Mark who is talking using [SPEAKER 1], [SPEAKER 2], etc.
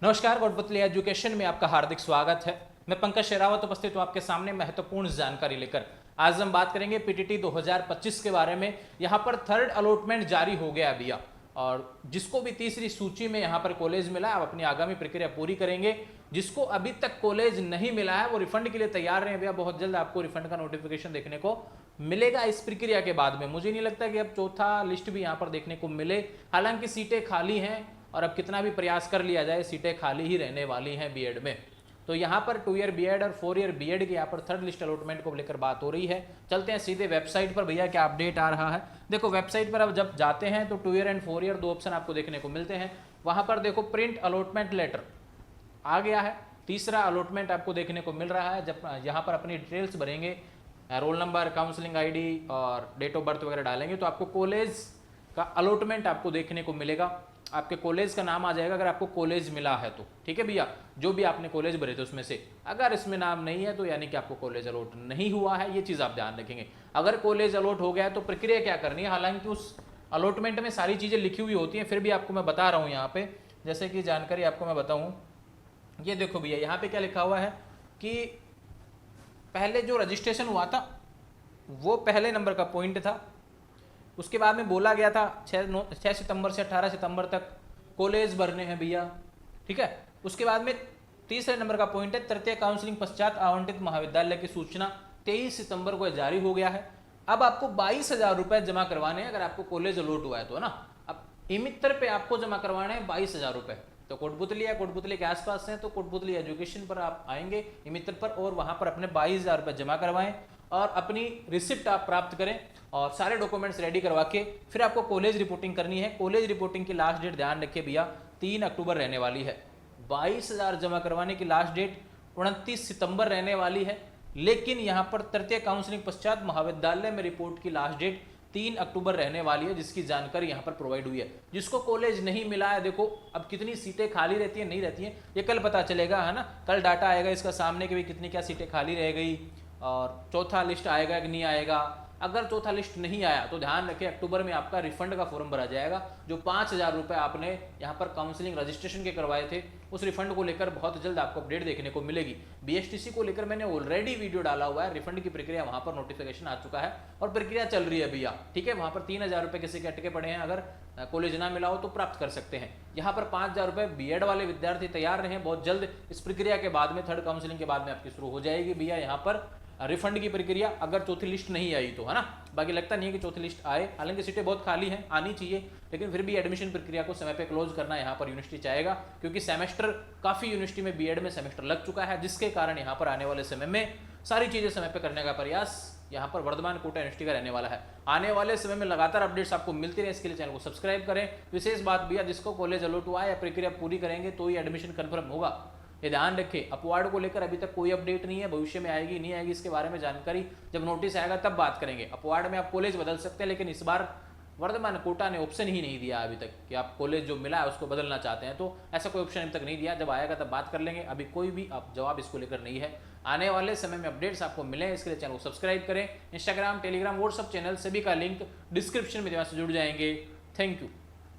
[SPEAKER 1] नमस्कार, कोटपुतली एजुकेशन में आपका हार्दिक स्वागत है। मैं पंकज शेरावत उपस्थित हूँ आपके सामने महत्वपूर्ण जानकारी लेकर। आज हम बात करेंगे पीटीटी 2025 के बारे में। यहाँ पर थर्ड अलॉटमेंट जारी हो गया भैया, और जिसको भी तीसरी सूची में यहाँ पर कॉलेज मिला है, आप अपनी आगामी प्रक्रिया पूरी करेंगे। जिसको अभी तक कॉलेज नहीं मिला है वो रिफंड के लिए तैयार रहे भैया। बहुत जल्द आपको रिफंड का नोटिफिकेशन देखने को मिलेगा इस प्रक्रिया के बाद में। मुझे नहीं लगता कि अब चौथा लिस्ट भी यहाँ पर देखने को मिले। हालांकि सीटें खाली हैं और अब कितना भी प्रयास कर लिया जाए सीटें खाली ही रहने वाली हैं बीएड में। तो यहाँ पर 2 ईयर बीएड और 4 ईयर बीएड की यहाँ पर थर्ड लिस्ट अलॉटमेंट को लेकर बात हो रही है। चलते हैं सीधे वेबसाइट पर भैया, क्या अपडेट आ रहा है। देखो वेबसाइट पर अब जब जाते हैं तो 2 ईयर एंड 4 ईयर दो ऑप्शन आपको देखने को मिलते हैं। वहाँ पर देखो प्रिंट अलॉटमेंट लेटर आ गया है। तीसरा अलॉटमेंट आपको देखने को मिल रहा है। जब यहाँ पर अपनी डिटेल्स भरेंगे, रोल नंबर, काउंसलिंग आईडी और डेट ऑफ बर्थ वगैरह डालेंगे तो आपको कॉलेज का अलॉटमेंट आपको देखने को मिलेगा। आपके कॉलेज का नाम आ जाएगा अगर आपको कॉलेज मिला है तो, ठीक है भैया। जो भी आपने कॉलेज भरे थे उसमें से अगर इसमें नाम नहीं है तो यानी कि आपको कॉलेज अलॉट नहीं हुआ है। ये चीज़ आप ध्यान रखेंगे। अगर कॉलेज अलॉट हो गया है तो प्रक्रिया क्या करनी है। हालांकि उस अलॉटमेंट में सारी चीज़ें लिखी हुई होती हैं, फिर भी आपको मैं बता रहा हूँ यहाँ पे। जैसे कि जानकारी आपको मैं बताऊँ, ये देखो भैया यहाँ पे क्या लिखा हुआ है कि पहले जो रजिस्ट्रेशन हुआ था वो पहले नंबर का पॉइंट था। उसके बाद में बोला गया था 6 सितंबर से 18 सितंबर तक कॉलेज भरने हैं भैया, ठीक है। उसके बाद में तीसरे नंबर का पॉइंट है तृतीय काउंसलिंग पश्चात आवंटित महाविद्यालय की सूचना 23 सितंबर को जारी हो गया है। अब आपको 22,000 रुपये जमा करवाने हैं अगर आपको कॉलेज अलॉट हुआ है तो, है ना। अब इमित्र पे आपको जमा करवाने हैं 22,000 रुपये। तो कोटपुतली या कोटपुतली के आसपास हैं तो कोटपुतली एजुकेशन पर आप आएंगे इमित्र पर, और वहाँ पर अपने 22,000 रुपये जमा करवाएं और अपनी रिसिप्ट आप प्राप्त करें और सारे डॉक्यूमेंट्स रेडी करवा के फिर आपको कॉलेज रिपोर्टिंग करनी है। कॉलेज रिपोर्टिंग की लास्ट डेट ध्यान रखिए भैया 3 अक्टूबर रहने वाली है। 22,000 जमा करवाने की लास्ट डेट 29 सितंबर रहने वाली है। लेकिन यहाँ पर तृतीय काउंसलिंग पश्चात महाविद्यालय में रिपोर्ट की लास्ट डेट 3 अक्टूबर रहने वाली है, जिसकी जानकारी यहाँ पर प्रोवाइड हुई है। जिसको कॉलेज नहीं मिला है, देखो अब कितनी सीटें खाली रहती हैं नहीं रहती हैं ये कल पता चलेगा, है ना। कल डाटा आएगा इसका सामने कि भाई कितनी क्या सीटें खाली रह गई और चौथा लिस्ट आएगा कि नहीं आएगा। अगर चौथा लिस्ट नहीं आया तो ध्यान रखें अक्टूबर में आपका रिफंड का फॉर्म भरा जाएगा। जो 5,000 रुपये आपने यहाँ पर काउंसलिंग रजिस्ट्रेशन के करवाए थे उस रिफंड को लेकर बहुत जल्द आपको अपडेट देखने को मिलेगी। बीएसटीसी को लेकर मैंने ऑलरेडी वीडियो डाला हुआ है। रिफंड की प्रक्रिया वहाँ पर नोटिफिकेशन आ चुका है और प्रक्रिया चल रही है भैया, ठीक है। वहाँ पर 3,000 रुपये किसी के अटके पड़े हैं, अगर कॉलेज ना मिला हो तो प्राप्त कर सकते हैं। यहाँ पर 5,000 रुपये बीएड वाले विद्यार्थी तैयार रहे। बहुत जल्द इस प्रक्रिया के बाद में थर्ड काउंसलिंग के बाद में आपकी शुरू हो जाएगी भैया यहाँ पर रिफंड की प्रक्रिया, अगर चौथी लिस्ट नहीं आई तो, है ना। बाकी लगता नहीं है कि चौथी लिस्ट आए। हालांकि सीटें बहुत खाली हैं, आनी चाहिए, लेकिन फिर भी एडमिशन प्रक्रिया को समय पे क्लोज करना यहाँ पर यूनिवर्सिटी चाहेगा, क्योंकि सेमेस्टर काफ़ी यूनिवर्सिटी में बीएड में सेमेस्टर लग चुका है, जिसके कारण यहाँ पर आने वाले समय में सारी चीज़ें समय पर करने का प्रयास यहाँ पर वर्धमान कोटा यूनिवर्सिटी का रहने वाला है। आने वाले समय में लगातार अपडेट्स आपको मिलती रहे, इसके लिए चैनल को सब्सक्राइब करें। विशेष बात भैया, जिसको कॉलेज अलॉट हुआ है या प्रक्रिया पूरी करेंगे तो ही एडमिशन कन्फर्म होगा, ये ध्यान रखें। अपवार्ड को लेकर अभी तक कोई अपडेट नहीं है, भविष्य में आएगी नहीं आएगी इसके बारे में जानकारी जब नोटिस आएगा तब बात करेंगे। अपवार्ड में आप कॉलेज बदल सकते हैं, लेकिन इस बार वर्धमान कोटा ने ऑप्शन ही नहीं दिया अभी तक कि आप कॉलेज जो मिला है उसको बदलना चाहते हैं, तो ऐसा कोई ऑप्शन अभी तक नहीं दिया। जब आएगा तब बात कर लेंगे, अभी कोई भी आप जवाब इसको लेकर नहीं है। आने वाले समय में अपडेट्स आपको मिले, इसके लिए चैनल को सब्सक्राइब करें। इंस्टाग्राम, टेलीग्राम, व्हाट्सअप चैनल सभी का लिंक डिस्क्रिप्शन में से जुड़ जाएंगे। Thank you.